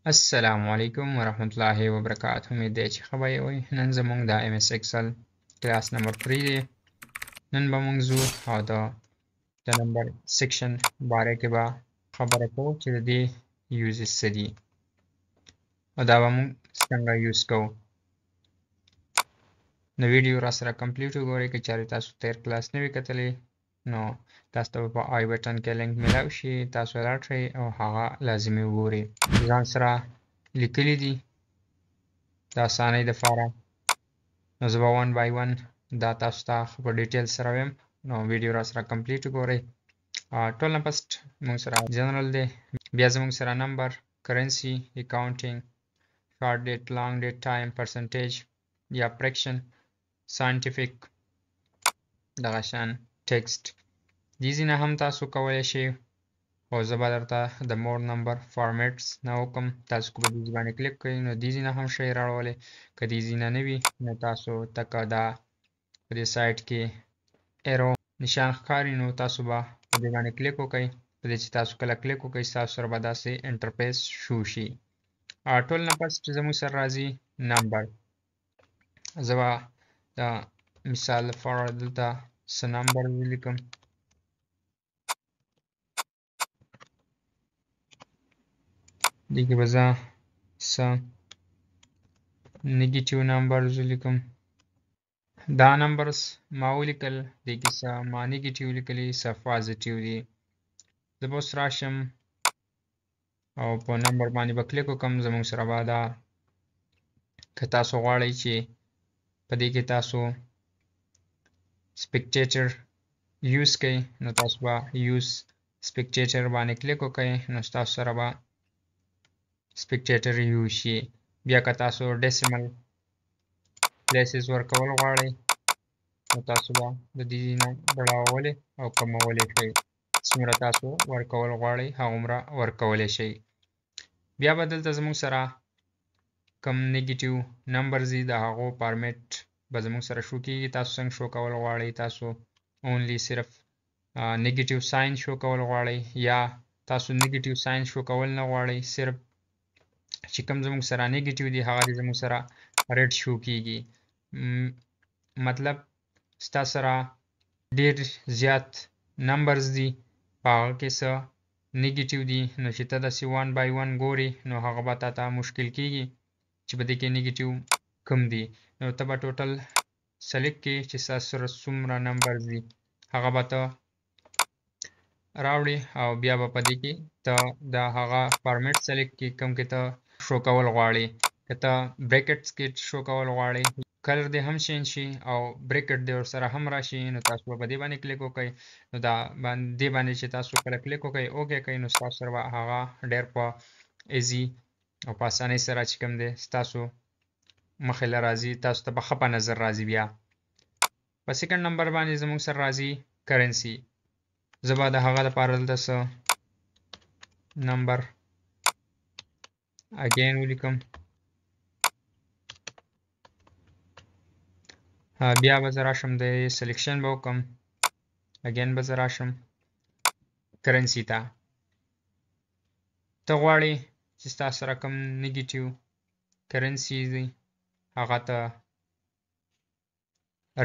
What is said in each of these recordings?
السلام علیکم ورحمت الله وبرکاته. امید دی چې ښه به یې وئ. نن زموږ د MS Excel کلاس نمبر 3 دی. نن به موږ ځو او د نمبر سیکشن باره کې به خبره کوو چې د دې یوزز څه دي او دا به موږ څنګه یوز کوو. نو ویډیو را سره کمپلیټ وګورئ. که چېرې تاسو تیر کلاس نه وي کتلی نو تاسو ته به په آی بټن کې لینک میلاو شي، تاسو لاړ شئ او هغه لازمي وګورئ. ځان سره لیکلي دي د اسانۍ دپاره. نو زه به 1 by 1 دا تاسو ته په ډیټیل سره ویم. نو ویډیو را سره کمپلیټ وګورئ. ټول نه فسټ موږ سره جنرال دی، بیا زموږ سره نمبر، کرنسي، اکاونټینګ، شارټ ډیټ، لانګ ډیټ، ټایم، پرسنټیج یا فریکشن، ساینټیفیک، دغه شان ټیکسټ. دیزې نه هم تاسو کولی شئ، خو زه به درته د مور نمبر فارمیټس نه وکم. تاسو که په دیزې باندې کلیک کړئ نو دیزې نه هم شئ راوړلی. که دیزې نه نه وي نو تاسو تکه دا په دې سایټ کې ایرو نشان ښکاري نو تاسو به په دې باندې کلیک وکئ. په دې چې تاسو کله کلیک وکئ ستاسو سره به داسې انټرفیس شو شي. ټول نه فسټ زموږ سره راځي نمبر. زه به د مثال لپاره دلته څه نمبر ولیکم. دې کې به زه څه نیګیټیو نمبرز ولیکم. دا نمبرز ما ولیکل، دې کې څه ما نیګیټیو لیکلي، څه پازیټیو دي. زه به اوس راشم او په نمبر باندې به کلیک وکړم. زموږ سره به دا که تاسو غواړئ چې په دې کې تاسو سپیکټیټر یوز کړئ نو تاسو به یوز سپیکټیټر باندې کلیک وکړئ نو تاسو سره به سپیکټیټر یوز شي. بیا که تاسو ډیسیمل پلیسز ورکول غواړئ نو تاسو به د دې نه بړاولی او کمولی شئ. څومره تاسو ورکول غواړئ هغومره ورکولی شئ. بیا به دلته زموږ سره کم نیګیټیو نمبرز دي، د هغو فارمیټ به زموږ سره شو کېږي. تاسو څنګه شو کول غواړئ، تاسو اونلی صرف نیګیټیو ساین شو کول غواړئ یا تاسو نیګیټیو ساین شو کول نه غواړئ، صرف چې کوم زموږ سره نیګیټیو دي هغه دې زموږ سره ریډ شو کېږي. مطلب ستا سره ډېر زیات نمبرز دي، په هغه کې څه نیګیټیو دي، نو چې ته داسې 1 by 1 ګورې نو هغه به تا ته مشکل کېږي چې په دې کې نیګیټیو کم دي. نو ته به ټوټل سلیکټ کړې چې ستا سره څومره نمبرز دي، هغه به ته راوړې او بیا به په دې کې ته د هغه فارمیټ سلیکټ کړې کوم کې ته شو کول غواړې. که ته بریکټس کې شو کول غواړې، کلر دې هم چینج شي او بریکټ دې ورسره هم راشي نو تاسو به په دې باندې کلیک وکړئ. نو دا دې باندې چې تاسو کله کلیک وکړئ اوکې کوئ نو ستاسو سره به هغه ډېر په ایزي او په اسانۍ سره چې کوم دی ستاسو مخې له راځي، تاسو ته په ښه په نظر راځي. بیا په سیکنډ نمبر باندې زموږ سره راځي کرنسي. زه به د هغه لپاره دلته څه نمبر اګین ولیکم. بیا به زه راشم د سلیکشن به وکړم. اګین به زه راشم کرنسي ته. ته غواړې چې ستا سره کوم نیګیټیو کرنسي دي هغه ته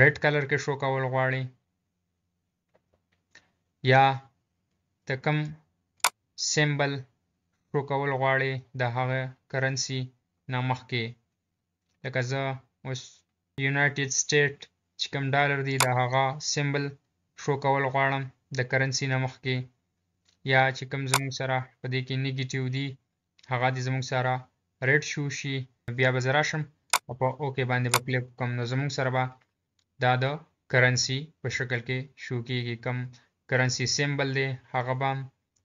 ریډ کلر کې شو کول غواړې یا ته کوم سیمبل شو کول غواړې د هغه کرنسي نه مخکې. لکه زه اوس یونایټډ سټیټ چې کوم ډالر دی د هغه سیمبل شو کول غواړم د کرنسي نه مخکې، یا چې کوم زموږ سره په دې کې نیګیټیو دي هغه دې زموږ سره ریډ شو شي. بیا به زه راشم او په اوکې باندې به کلیک وکړم نو زموږ سره به دا د کرنسي په شکل کې شو کېږي. کوم کرنسي سیمبل دی هغه به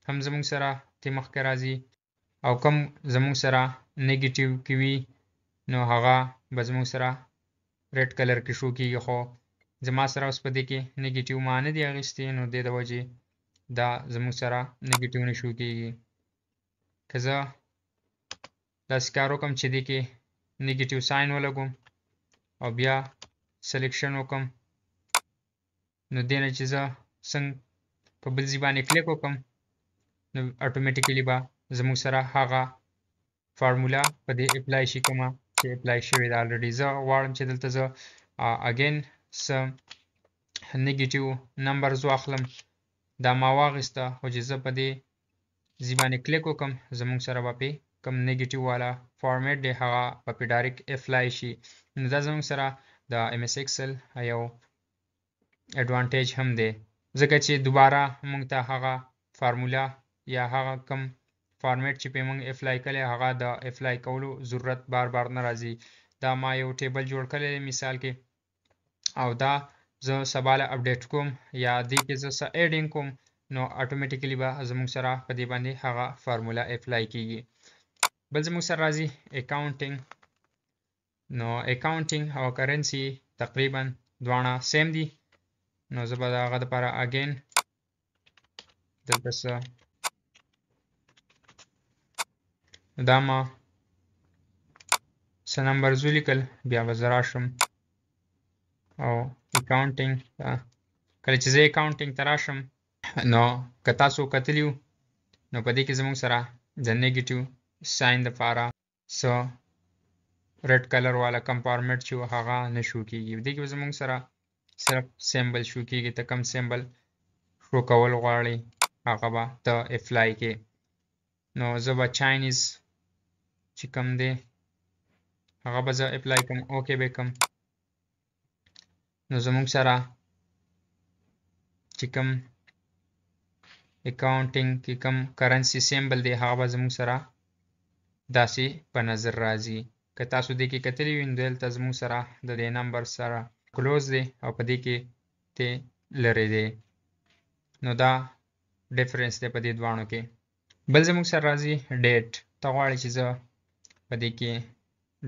هم زموږ سره تې مخکې راځي او کوم زموږ سره نیګیټیو کې وي نو هغه به زموږ سره ریډ کلر کې شو کېږي. خو زما سره اوس په دې کې نیګیټیو ما نه دي اخیستې نو دې د وجې دا زموږ سره نیګیټیو نه شو کېږي. که زه داسې کار وکړم چې دې کې نیګیټیو ساین ولګوم او بیا سلیکشن وکړم نو دې نه چې زه څنګه په بل ځای باندې کلیک وکړم نو اتوماتیکلی به زموږ سره هغه فارمولا په دې اپلای شي کومه چې اپلای شوې ده الریډي. زه غواړم چې دلته زه اگین څه نیګیټیو نمبرز واخلم. دا ما واخیسته خو چې زه په دې ځای باندې کلیک وکړم زموږ سره به پې کوم نیګیټیو والا فارمیټ دی هغه به پې ډایرکټ اپلای شي. نو دا زموږ سره د ایم ایس ایکسل یو اډوانټیج هم دی ځکه چې دوباره موږ ته هغه فارمولا یا هغه کوم فارمیټ چې پې موږ اپلای کړی هغه د اپلای کولو ضرورت بار بار نه راځي. دا ما یو ټیبل جوړ کړی دی مثال کې او دا زه سبا له اپډیټ کوم یا دې کې زه څه ایډینګ کوم نو اتوماتیکلی به زموږ سره په دې باندې هغه فارمولا اپلای کیږي. بل زموږ سره راځي اکاونټینګ. نو اکاونټینګ او کرنسی تقریبا دواړه سیم دي. نو زه به د هغه دپاره اګین دلته څه دا ما څه نمبرز ولیکل بیا به زه راشم او اکاونټینګ کله چې زه اکاونټینګ ته راشم نو که تاسو کتلي وو نو په دې کې زموږ سره د نیګیټیو ساین دپاره څه ریډ کلر والا کم فارمیټ چې و هغه نه شو کېږي. دې کې به زموږ سره صرف سیمبل شو کېږي. ته کم سیمبل شو کول غواړې هغه به ته اپلای کې. نو زه به چاینیز چې کم دی هغه به زه اپلای کوم اوکې به کوم. نو زموږ سره چې کوم اکاونټینګ کې کوم کرنسی سیمبل دی هغه به زموږ سره داسې په نظر راځي. که تاسو دې کې کتلي وي نو دلته زموږ سره د دې نمبر سره کلوز دی او په دې کې ته لرې دی. نو دا ډیفرنس دی په دې دواړو کې. بل زموږ سره راځي ډیټ. ته غواړې چې زه په دې کې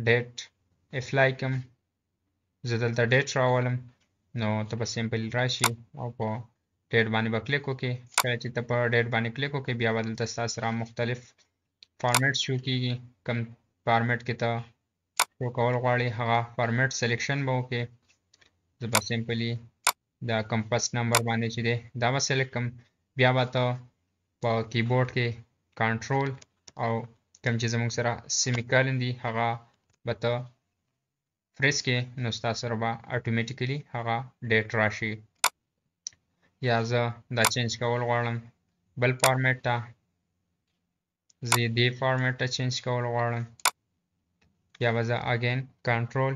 ډیټ اپلای کوم. زه دلته ډیټ راولم نو ته به سیمپل راشي او په ډیټ باندې به کلیک وکړې. کله چې ته په ډیټ باندې کلیک وکړې بیا به دلته ستا سره مختلف فارمیټ شو کېږي. کوم فارمیټ کې ته شو کول غواړې هغه فارمیټ سلیکشن به وکړې. زه به سیمپلی دا کوم فرست نمبر باندې چې دی دا به سلیکټ کړم. بیا به ته په کیبورډ کې کنټرول او کوم چې زموږ سره سیمیکالن دي هغه به ته پریس کې نو ستا سره به اتوماتیکلی هغه ډیټ راشي. یا زه دا چینج کول غواړم بل فارمیټ ته. زه دې فارمیټ ته چینج کول غواړم. یا به زه اګین کنټرول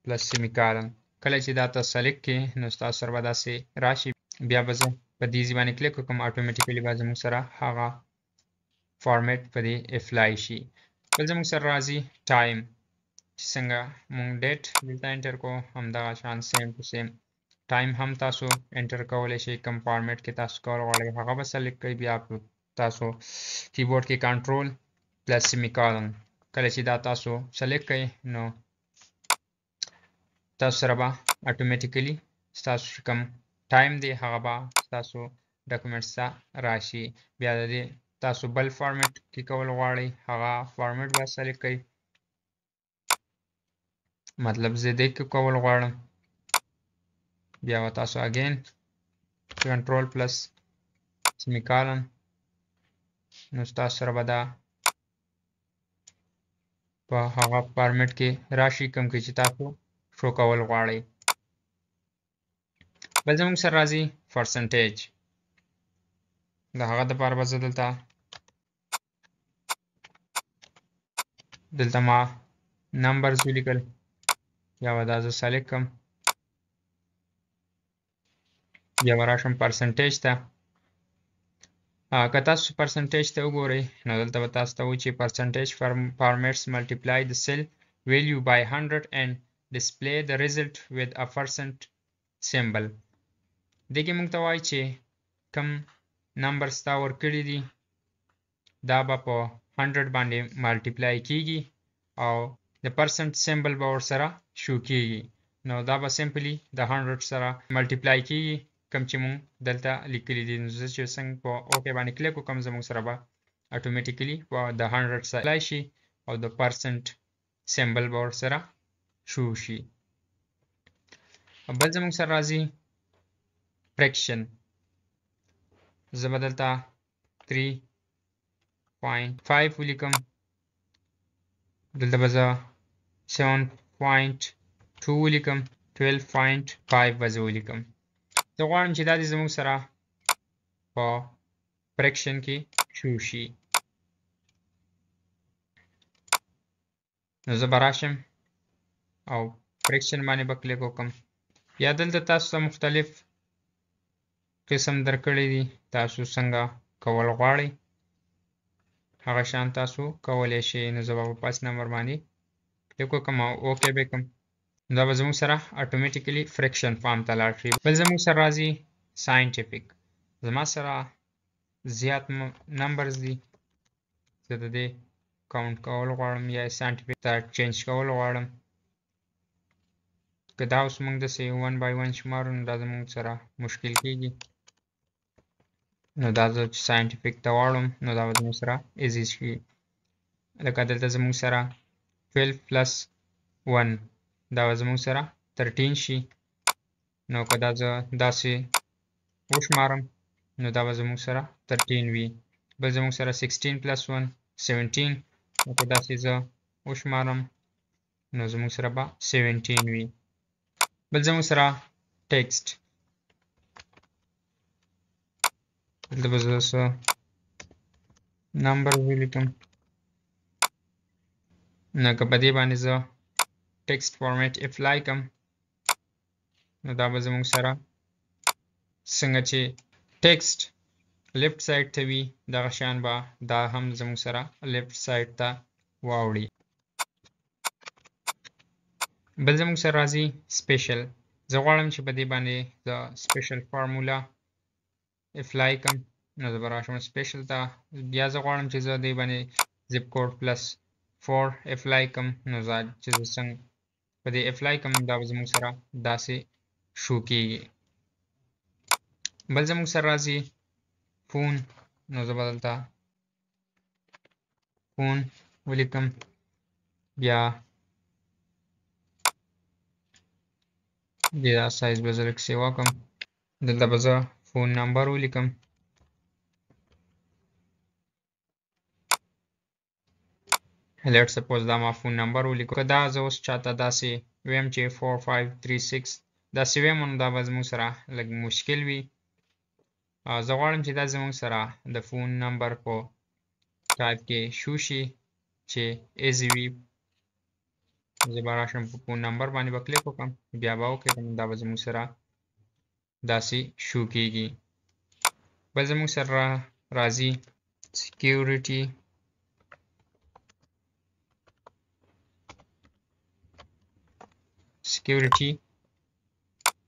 پلس سیمیکالن. کله چې دا ته سلیکټ کې نو ستا سره به داسې راشي. بیا به زه په دې ځای باندې کلیک وکړم اتوماتیکلی به زموږ سره هغه فارمیټ په دې اپلای شي. بل زموږ سره راځي ټایم. چې څنګه مونږ ډیټ دلته انټر کوو همدغه شان سیم ټو سیم ټایم هم تاسو انټر کولی شئ. کوم فارمیټ کې تاسو کول غواړئ هغه به سلیکټ کړئ. بیا تاسو کیبورډ کې کنټرول پلس سیمیکالن. کله چې دا تاسو سلیکټ کړئ نو تاسو سره به اتوماتیکلی ستاسو چې کوم ټایم دی هغه به ستاسو ډاکومنټس ته راشي. بیا د دې تاسو بل فارمیټ کې کول غواړئ هغه فارمیټ به سلیکټ کړئ. مطلب زه دې کې کول غواړم. بیا به تاسو اګین کنټرول پلس سیمیکالن نو ستاسو سره به دا په هغه فارمیټ کې راشي کوم کې چې تاسو شو کول غواړئ. بل زموږ سره راځي پرسنټیج. د هغه دپاره به زه دلته ما نمبرز ولیکل. یا به دا زه سلیکټ کړم. بیا به راشم پرسنټیج ته. که تاسو پرسنټیج ته وګورئ نو دلته به تاسو ته وایي چې پرسنټیج فارمیټس ملټیپلای د سیل ویلیو بای 100 and display the result with a percent symbol. دې کې موږ ته وایي چې کوم نمبر ستا ورکړي دي دا به په 100 باندې ملټیپلای کیږي او د پرسنټ سیمبل به ورسره شو کیږي. نو دا به سمپلی د 100 سره ملټیپلای کیږي کوم چې موږ دلته لیکلي دي. نو زه چې څنګه په اوکې باندې کلیک وکړم زموږ سره به اتوماتیکلی په د 100 سره اپلای شي او د پرسنټ سیمبل به ورسره شو شي. بل زموږ سره راځي فریکشن. زه به دلته 3.5 ولیکم. دلته به زه 7.2 ولیکم 12.5 به زه ولیکم زه غواړم چې دا دې زموږ سره په فریکشن کې شو شي نو زه به راشم او فریکشن باندې به کلیک وکړم یا دلته تاسو ته مختلف قسم درکړي دي تاسو څنګه کول غواړئ هغه شان تاسو کولی شئ نو زه به په پاس نمبر باندې کلیک وکړم او اوکې به کړم دا به زموږ سره اتوماتیکلی فریکشن فارم ته لاړ شي بل زموږ سره راځي ساینټیفیک زما سره زیات نمبرز دي زه د دې کاونټ کول غواړم یا ساینټیفیک ته چینج کول غواړم که دا اوس موږ داسې 1 by 1 شمارو نو دا زموږ سره مشکل کېږي نو دا زه چې ساینټیفیک ته واړم نو دا به زموږ سره ایزي شي لکه دلته زموږ سره 12 plus 1 دا به زموږ سره 13 شي نو که دا زه داسې وشمارم نو دا به زموږ سره 13 وي بل زموږ سره 16 plus 1 17 نو که داسې زه وشمارم نو زموږ سره به 17 وي بل زموږ سره ټیکسټ دلته به زه څه نمبر ولیکم نو که په دې باندې زه ټیکسټ فارمیټ اپلای کړم نو دا به زموږ سره څنګه چې ټیکسټ لیفت سایډ ته وي دغه شان به دا هم زموږ سره لیفت سایډ ته واوړي بل زموږ سره راځي سپیشل زه غواړم چې په دې باندې زه سپیشل فارمولا اپلای کړم نو زه به راشم سپیشل ته بیا زه غواړم چې زه دې باندې زپ کوډ پلس 4 اپلای کړم نو زه چې زه څنګه په دې اپلای کړم دا به زموږ سره داسې شو کېږي بل زموږ سره راځي فون نو زه به دلته فون ولیکم بیا دا سایز به زه لږ سیوا کړم دلته به زه فون نمبر ولیکم لیټ سپوز دا ما فون نمبر ولیکو که دا زه اوس چاته داسې ویم چې 4536 داسې ویم نو دا به زموږ سره لږ مشکل وي زه غواړم چې دا زموږ سره د فون نمبر په ټایپ کې شو شي چې ایزي وي زه به راشم په فون نمبر باندې به کلیک وکړم بیا به اوکې کړم دا به زموږ سره داسې شو کېږي بل زموږ سره راځي سکیورټي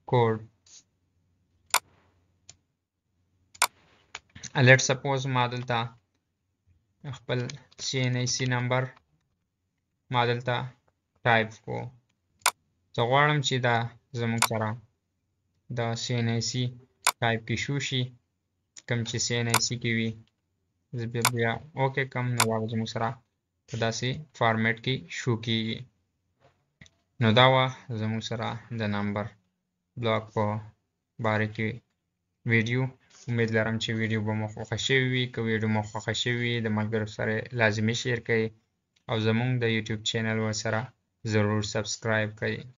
کوډ لیټ سپوز ما دلته خپل CNIC نمبر ما دلته ټایپ کو زه غواړم چې دا زموږ سره د CNIC ټایپ کې شو شي کوم چې CNIC کې وي زه بیا اوکې کوم نو دا به زموږ سره په داسې فارمیټ کې شو کېږي نو دا وه زموږ سره د نمبر بلاک په باره کې ویډیو امید لرم چې ویډیو به مو خوښه شوې وي که ویډیو مو خوښه شوې وي د ملګرو سره لازمي شیر کړئ او زموږ د یوټیوب چینل ورسره ضرور سبسکرایب کړئ